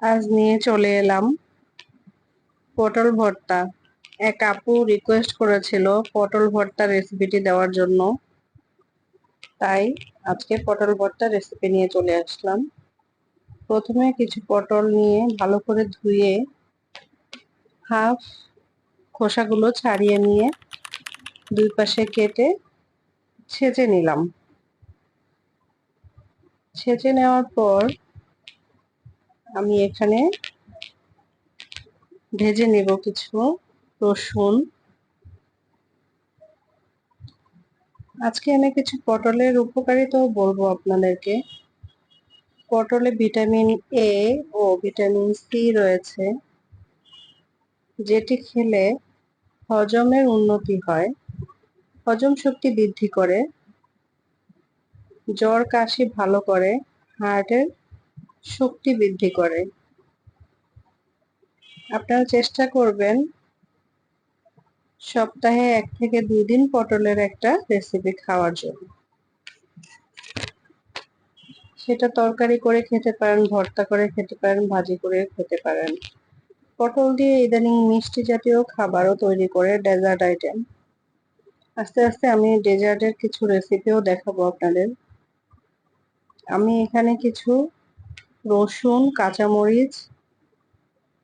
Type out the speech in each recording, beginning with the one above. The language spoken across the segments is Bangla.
আজ নিয়ে চলে এলাম পটল ভর্তা। এক আপু রিকোয়েস্ট করেছিল পটল ভর্তা রেসিপিটি দেওয়ার জন্য, তাই আজকে পটল ভর্তা রেসিপি নিয়ে চলে আসলাম। প্রথমে কিছু পটল নিয়ে ভালো করে ধুয়ে হাফ খোসাগুলো ছাড়িয়ে নিয়ে দুই পাশে কেটে ছেঁচে নিলাম। ছেঁচে নেওয়ার পর আমি এখানে ভেজে নেব কিছু রসুন। আজকে আমি কিছু পটলের উপকারিতাও বলবো আপনাদেরকে। পটলে ভিটামিন এ ও ভিটামিন সি রয়েছে, যেটি খেলে হজমের উন্নতি হয়, হজম শক্তি বৃদ্ধি করে, জ্বর কাশি ভালো করে, হার্টের শক্তি বৃদ্ধি করে। আপনারা চেষ্টা করবেন সপ্তাহে 1 থেকে 2 দিন পটলের একটা রেসিপি খাওয়ার জন্য। সেটা তরকারি করে খেতে পারেন, ভর্তা করে খেতে পারেন, ভাজি করে খেতে পারেন। পটল দিয়ে ইদানিং মিষ্টি জাতীয় খাবারও তৈরি করে, ডেজার্ট আইটেম। আস্তে আস্তে আমি ডেজার্টের কিছু রেসিপিও দেখাবো আপনাদের। আমি এখানে কিছু রসুন, কাঁচামরিচ,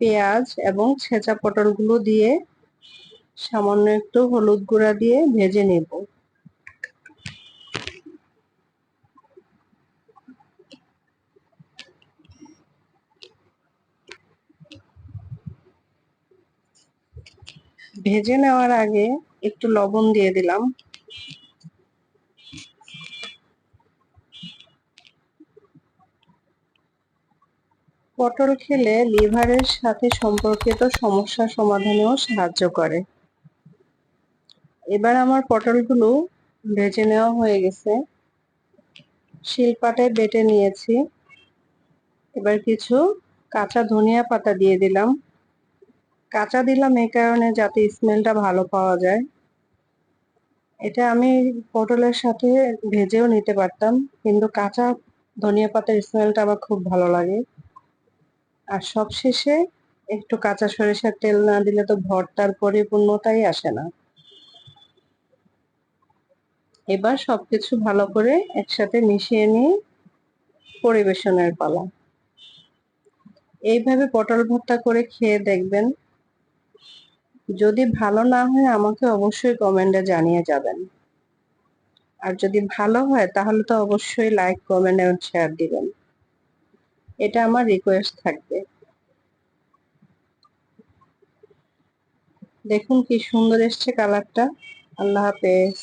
পেঁয়াজ এবং ছেঁচা পটলগুলো দিয়ে সামান্য একটু হলুদ গুঁড়া দিয়ে ভেজে নেব। ভেজে নেওয়ার আগে একটু লবণ দিয়ে দিলাম। পটল খেলে লিভারের সাথে সম্পর্কিত সমস্যা সমাধানেও সাহায্য করে। এবার আমার পটলগুলো ভেজে নেওয়া হয়ে গেছে, শিলপাটায় বেটে নিয়েছি। এবার কিছু কাঁচা ধনিয়া পাতা দিয়ে দিলাম। কাঁচা দিলাম এই কারণে যাতে স্মেলটা ভালো পাওয়া যায়। এটা আমি পটলের সাথে ভেজেও নিতে পারতাম, কিন্তু কাঁচা ধনিয়া পাতার স্মেলটা আমার খুব ভালো লাগে। আর সবশেষে একটু কাঁচা সরিষার তেল না দিলে তো ভর্তার পরিপূর্ণতাই আসে না। এবার সবকিছু ভালো করে একসাথে মিশিয়ে নিয়ে পরিবেশনের পালা। এইভাবে পটল ভর্তা করে খেয়ে দেখবেন। যদি ভালো না হয় আমাকে অবশ্যই কমেন্টে জানিয়ে যাবেন। আর যদি ভালো হয় তাহলে তো অবশ্যই লাইক, কমেন্ট এবং শেয়ার দিবেন। এটা আমার রিকোয়েস্ট থাকবে। দেখুন কি সুন্দর এসছে কালারটা। আল্লাহ হাফেজ।